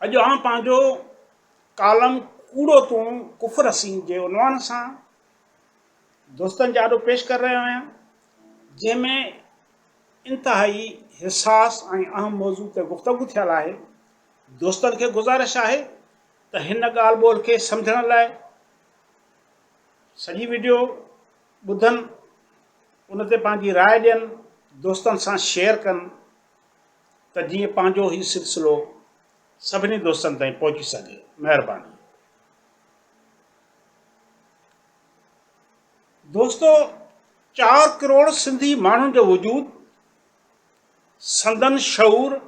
अॼु आउं पंहिंजो कालम कूड़ो तूं कुफर असीं जे उनवान सां दोस्तनि जा आॾो पेश करे रहियो आहियां, जंहिंमें इंतिहाई हिसास ऐं अहम मौज़ू ते गुफ़्तगू थियल आहे। दोस्तनि खे गुज़ारिश आहे त हिन ॻाल्हि ॿोल खे सम्झण लाइ सॼी वीडियो ॿुधनि, उन ते पंहिंजी राय ॾियनि, दोस्तनि सां शेयर कनि, त जीअं पंहिंजो हीउ सिलसिलो सभिनी दोस्तनि ताईं पहुची सघे। महिरबानी। दोस्तो, 4 करोड़ सिंधी माण्हुनि जो वजूद संदन शऊर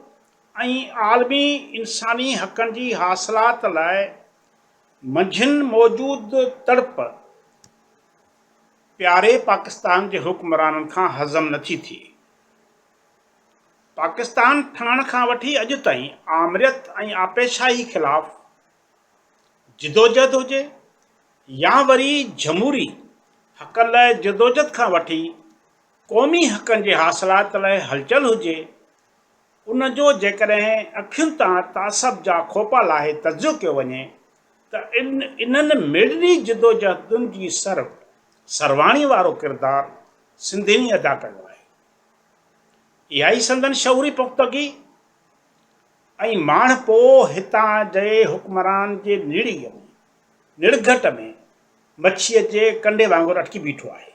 ऐं आलमी इंसानी हक़नि जी हासिलात लाइ मंझिन मौजूद तड़प प्यारे पाकिस्तान जे हुक्मराननि खां हज़म नथी थिए। पाकिस्तान ठहण खां वठी अॼु ताईं आमरियत ऐं आपेशाही ख़िलाफ़ जिदोजहद हुजे या वरी जमहूरी हक़नि लाइ जिदोजहद खां वठी क़ौमी हक़नि जे हासिलात लाइ हलचल हुजे, उन जो जेकॾहिं अखियुनि तां तासब जा खोपा लाहे तजियो कयो वञे त इन्हनि मेडनी जिदोजहदुनि जी सरवाणी वारो किरदारु सिंधियुनि अदा कयो आहे। इहा ई संदन शऊरी पुख़्तगी ऐं माण पोइ हितां जे हुक्मरान जे निड़घट में मच्छीअ जे कंडे वांगुरु अटकी बीठो आहे,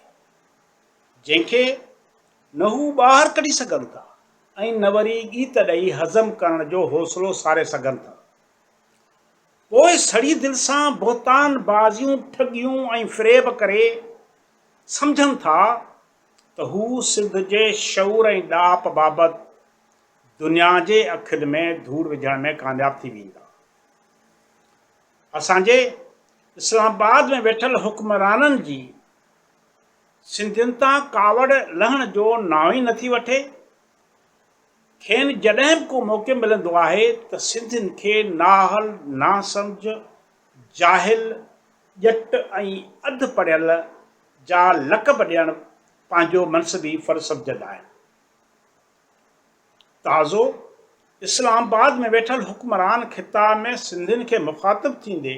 जंहिंखे न हू ॿाहिरि कढी सघनि था ऐं न वरी गीत ॾेई हज़म करण जो हौसलो सारे सघनि था। पोइ सड़ी दिलि सां बोहतान बाज़ियूं ठगियूं ऐं फ़रेब करे सम्झनि था त हू सिंध जे शऊर ऐं ॾाप बाबति दुनिया जे अखियुनि में धूड़ विझण में कामयाब थी वेंदा। असांजे इस्लामाबाद में वेठल हुक्मराननि जी सिंधियुनि तां कावड़ लहण जो नाव ई नथी वठे। खेनि जॾहिं बि को मौक़ो मिलंदो आहे त सिंधियुनि खे नाहल, नासम्झ, जाहिल, ॼट ऐं अधु पढ़ियल जा लक़ब ॾियणु पंहिंजो मनसबी फ़र्ज़ु सम्झंदा आहिनि। ताज़ो इस्लामाबाद में वेठल हुक्मरान ख़िताब में सिंधियुनि खे मुख़ातिब थींदे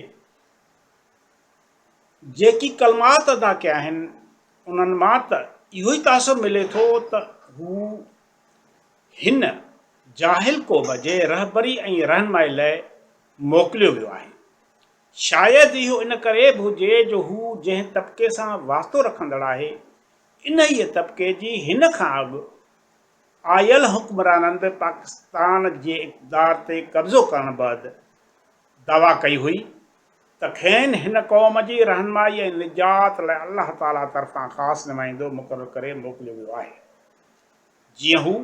जेकी कलमात अदा कया आहिनि, उन्हनि मां त इहो ई तासुर मिले थो त हू हिन जाहिल क़ौम जे रहबरी ऐं रहनुमाई लाइ मोकिलियो वियो आहे। शायदि इहो इन करे बि हुजे जो हू जंहिं तबिके सां वास्तो रखंदड़ आहे, इन ई तबिके जी हिन खां अॻु आयल हुक्मराननि बि पाकिस्तान जे इक़्तिदार ते कब्ज़ो करण बैदि दावा कई हुई त खेनि हिन क़ौम जी रहनुमाई ऐं निजात लाइ अल्लाह ताला तरफ़ां ख़ासि नुमाइंदो मुक़ररु करे मोकिलियो वियो आहे। जीअं हू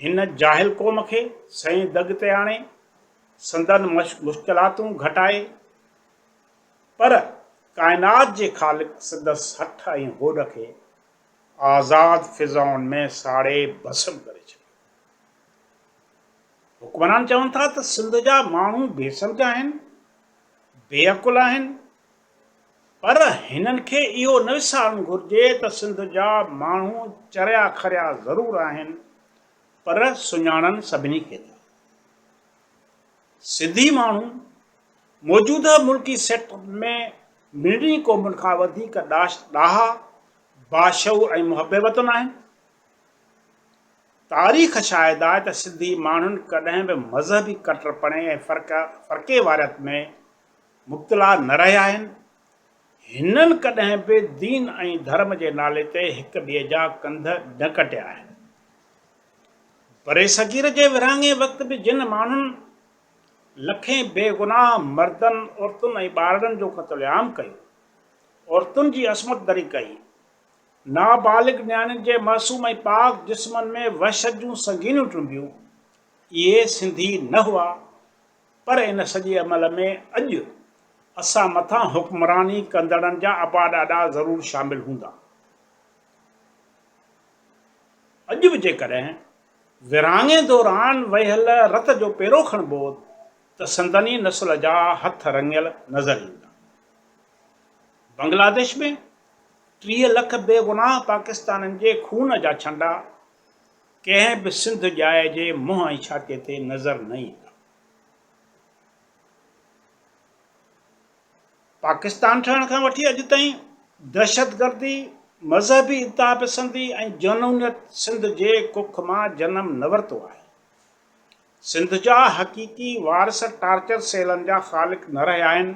हिन जाहिल क़ौम खे सही दग ते आणे, संदन मुश्किलातूं घटाए, पर काइनात जे ख़ालिक़ संदसि हथ ऐं होॾ खे आज़ाद फ़िज़ाउनि में साड़े भस्म करे छॾियो। हुक्मरान चवनि था त सिंध जा माण्हू बेसम्झ आहिनि, बेअकुल आहिनि, पर हिननि खे इहो न विसारणु घुरिजे त सिंध जा माण्हू चरिया खरिया ज़रूरु आहिनि, पर सुञाणनि सभिनी खे था। सिंधी माण्हू मौजूदा मुल्की सेट में ॿिन्ही क़ौमुनि खां वधीक ॾाहा, बाशऊर ऐं मुहबे वतन आहिनि। तारीख़ शाहिद आहे त सिंधी माण्हुनि कॾहिं बि मज़हबी कटरपणे ऐं फ़र्क़े वारियत में मुब्तला न रहिया आहिनि। हिननि कॾहिं बि दीन ऐं धर्म जे नाले ते हिक ॿिए जा कंध न कटिया आहिनि। बरे सगीर जे विरहाङे वक़्तु बि जिन माण्हुनि लखें बेगुनाह मर्दनि, औरतुनि ऐं ॿारनि जो क़त्ल आम कयो, औरतुनि जी असमत दरी कई, नाबालिग नियाणियुनि जे मासूम ऐं पाक जिस्मनि में वहशत जूं संगीनियूं टुंबियूं, इहे सिंधी न हुआ। पर इन सॼे अमल में अॼु असां मथां हुक्मरानी कंदड़नि जा अबा ॾाॾा ज़रूरु शामिल हूंदा। अॼु बि जेकॾहिं विरहाङे दौरान वहियल रत जो पेरो खणिबो त संदनी नस्ल जा हथ रंगियल नज़र ईंदा। बांग्लादेश में 30 लख बेगुनाह पाकिस्ताननि जे खून जा छंडा कंहिं बि सिंध जाइ जे मुंहं ऐं छातीअ ते नज़र न ईंदा। पाकिस्तान ठहण खां वठी अॼु ताईं दहशतगर्दी, मज़हबी इंतहा पसंदी ऐं जनूनियत सिंध जे कुख मां जनम न वरितो आहे। सिंध जा हक़ीक़ी वारस टार्चर सेलनि जा ख़ालिक न रहिया आहिनि।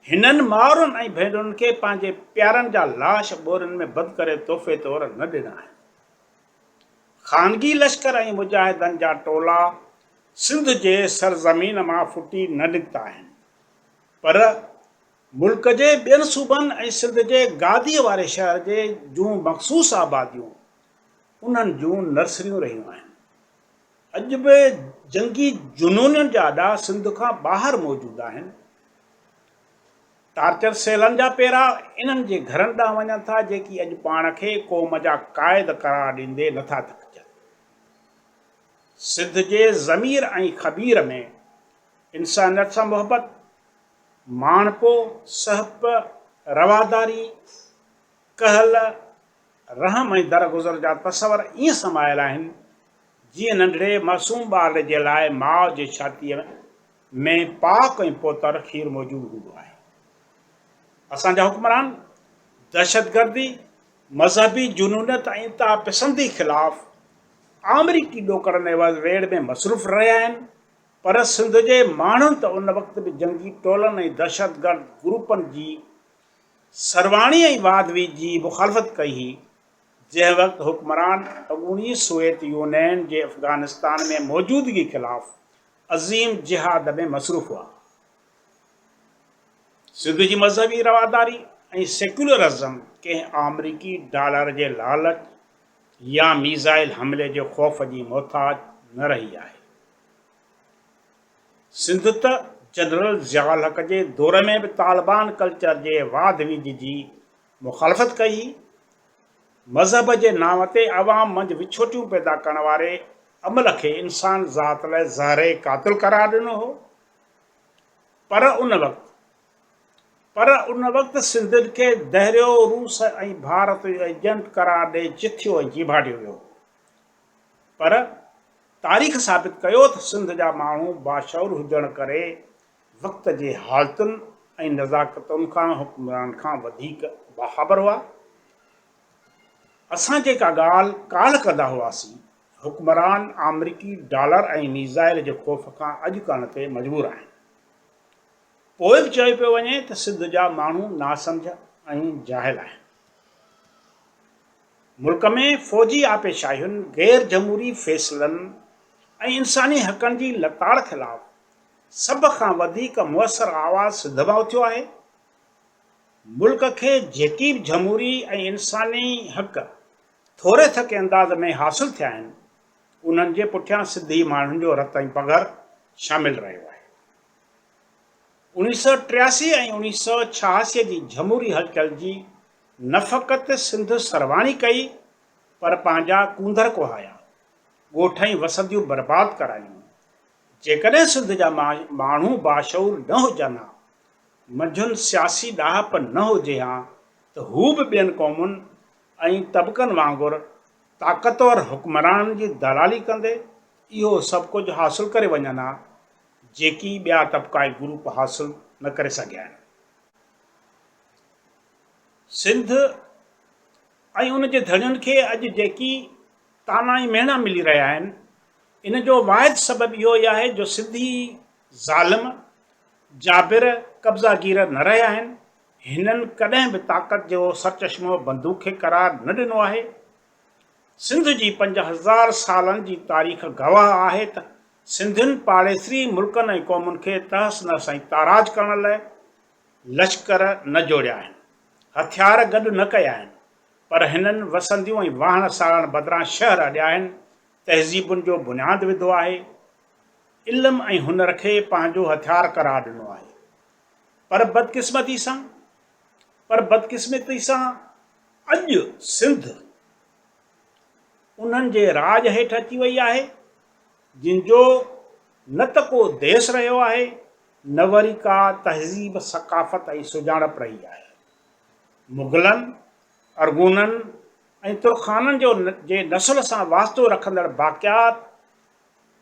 हिननि माउरुनि ऐं भेनरुनि खे पंहिंजे प्यारनि जा लाश ॿोरियुनि में बंदि करे तोहफ़े तौरु न ॾिना आहिनि। ख़ानगी लश्कर ऐं मुजाहिदनि जा टोला सिंध जे सरज़मीन मां फुटी न निकिता आहिनि, पर मुल्क जे ॿियनि सूबनि ऐं सिंध जे गादीअ वारे शहर जे जूं मख़सूस आबादियूं उन्हनि जूं नर्सरियूं रहियूं आहिनि। अॼु बि जंगी जुनूननि जा अॾा सिंध खां ॿाहिरि मौजूदु आहिनि। टार्चर सेलनि जा पेरा इन्हनि जे घरनि ॾांहुं वञनि था जेकी अॼु पाण खे क़ौम जा क़ाइद करार ॾींदे नथा थकिजनि। सिंध जे ज़मीर ऐं ख़बीर में इंसानियत सां मुहबत, माणपो, सहप, रवादारी, कहल, रहम ऐं दरगुज़र जा तस्वर ईअं समायल आहिनि जीअं नंढड़े मासूम ॿार जे लाइ माउ जे छातीअ में पाक ऐं पोतर खीरु मौजूदु हूंदो आहे। असांजा हुक्मरान दहशतगर्दी, मज़हबी जुनूनियत ऐं इंतहा पसंदी ख़िलाफ़ आमरीकी ॾोकड़नि एवज़ वेड़ में मसरूफ़ रहिया आहिनि, पर सिंध जे माण्हुनि त उन वक़्तु बि जंगी टोलनि ऐं दहशतगर्द ग्रुपनि जी सरवाणी ऐं वादवी जी मुखालफ़त कई हुई, जंहिं वक़्तु हुक्मरान अॻूणी सोवियत यूनियन जे अफ़गानिस्तान में मौजूदगी ख़िलाफ़ अज़ीम जिहाद में मसरूफ़ हुआ। सिंध जी मज़हबी रवादारी ऐं सेक्युलरिज़म कंहिं आमरीकी डॉलर जे लालच या मीज़ाइल हमले जे ख़ौफ़ जी मोहताज न रही आहे। सिंध त जनरल ज़ियाउल हक़ जे दौर में बि तालिबान कल्चर जे वाद विज जी मुखालफ़त कई। मज़हब जे नाव ते अवाम मंझि विछोटियूं पैदा करण वारे अमल खे इंसान ज़ात लाइ ज़हरे क़ातिल करार ॾिनो हो, पर उन वक़्तु सिंधियुनि खे दहिरियो रूस ऐं भारत जो एजेंट करार ॾेई चिथियो ऐं जीभाटियो वियो। पर तारीख़ साबित कयो त सिंध जा माण्हू बाशऊर हुजण करे वक़्त जे हालतुनि ऐं नज़ाकतुनि खां हुक्मरान खां वधीक बाख़बर हुआ। असां जेका ॻाल्हि काल्ह कंदा हुआसीं, हुक्मरान आमरीकी डॉलर ऐं मीज़ाइल जे ख़ौफ़ खां अॼु करण ते मजबूर आहिनि। पोइ बि चयो पियो वञे त सिंध जा माण्हू नासमझ ऐं जाहिल आहिनि। मुल्क में फ़ौजी आपेशाहियुनि, गैर जमहूरी फ़ैसिलनि ऐं इंसानी हक़नि जी लताड़ ख़िलाफ़ सभ खां वधीक मुअसर आवाज़ सिंध मां उथियो आहे। मुल्क खे जेकी बि जमहूरी ऐं इंसानी हक़ थोरे थके अंदाज़ में हासिल थिया आहिनि, उन्हनि जे पुठियां सिंधी माण्हुनि जो रत ऐं पघर शामिल रहियो आहे। 1983 ऐं 1986 जी जमहूरी हलचल जी न फ़क़ति सिंध सरवाणी कई, पर पंहिंजा कूंदर कुहाया, ॻोठ ऐं वसंदियूं बर्बाद करायूं। जेकॾहिं सिंध जा माण्हू बाशऊर न हुजनि हा, मंझुनि सियासी ॾाहप न हुजे हा, त हू बि ॿियनि क़ौमुनि ऐं तबक़नि वांगुरु ताक़तवर हुक्मरान जी दलाली कंदे इहो सभु कुझु हासिल करे वञनि हा जेकी ॿिया तबक़ाई ग्रुप हासिल न करे सघिया आहिनि। सिंध ऐं उन जे धड़ियुनि खे अॼु जेकी ताना ऐं मेणा मिली रहिया आहिनि, इन जो वाहिद सबबु इहो ई आहे जो सिंधी ज़ालिम, जाबिर, कब्ज़ागीर न रहिया आहिनि। हिननि कॾहिं बि ताक़त जो सरचश्मो बंदूक खे करार न ॾिनो आहे। सिंध जी 5000 सालनि जी तारीख़ गवाह आहे त सिंधियुनि पाड़ेसरी मुल्कनि ऐं क़ौमुनि खे तहस नहस ऐं ताराज करण लाइ लश्कर न जोड़िया आहिनि, हथियार गॾु न कया आहिनि, पर हिननि वसंदियूं ऐं वाहन साड़ण बदिरां शहर अॾिया आहिनि, तहज़ीबुनि जो बुनियादु विधो आहे, इल्म ऐं हुनर खे पंहिंजो हथियार करार ॾिनो आहे। पर बदकिस्मती सां अॼु सिंध उन्हनि जे राज हेठि अची वई आहे जिन जो न त को देश रहियो आहे, न वरी का तहज़ीब, सक़ाफ़त ऐं सुञाणप रही आहे। मुग़लनि, अरगूननि ऐं तुर्खाननि जे नस्ल सां वास्तो रखंदड़ बाक़ियात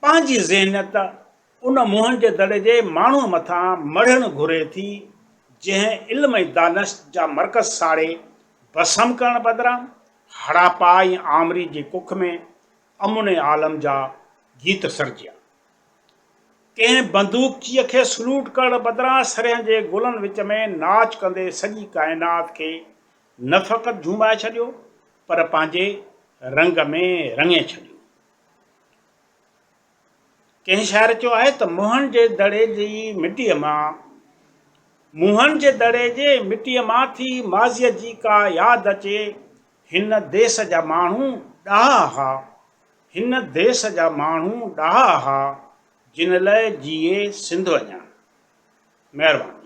पंहिंजी ज़हनियत उन मुंहनि जे दड़े जे माण्हूअ मथां मढ़णु घुरे थी जंहिं इल्म ऐं दानश जा मर्कज़ साड़े बसम करण बदिरां हड़ापा ऐं आमरी जे कुख में अमुन आलम जा गीत सरजिया। कंहिं बंदूकचीअ खे सलूट करण बदिरां सरिहं जे गुलनि विच में नाच कंदे सॼी काइनात खे न फ़क़ति झूमाए छॾियो पर पंहिंजे रंग में रंगे छॾियो। कंहिं शाइर चयो आहे त मुंहनि जे दड़े जे मिटीअ मां थी माज़ीअ जी का यादि अचे, हिन देश जा माण्हू ॾाहा हा जिन लाइ जीए सिंध अञा। महिरबानी।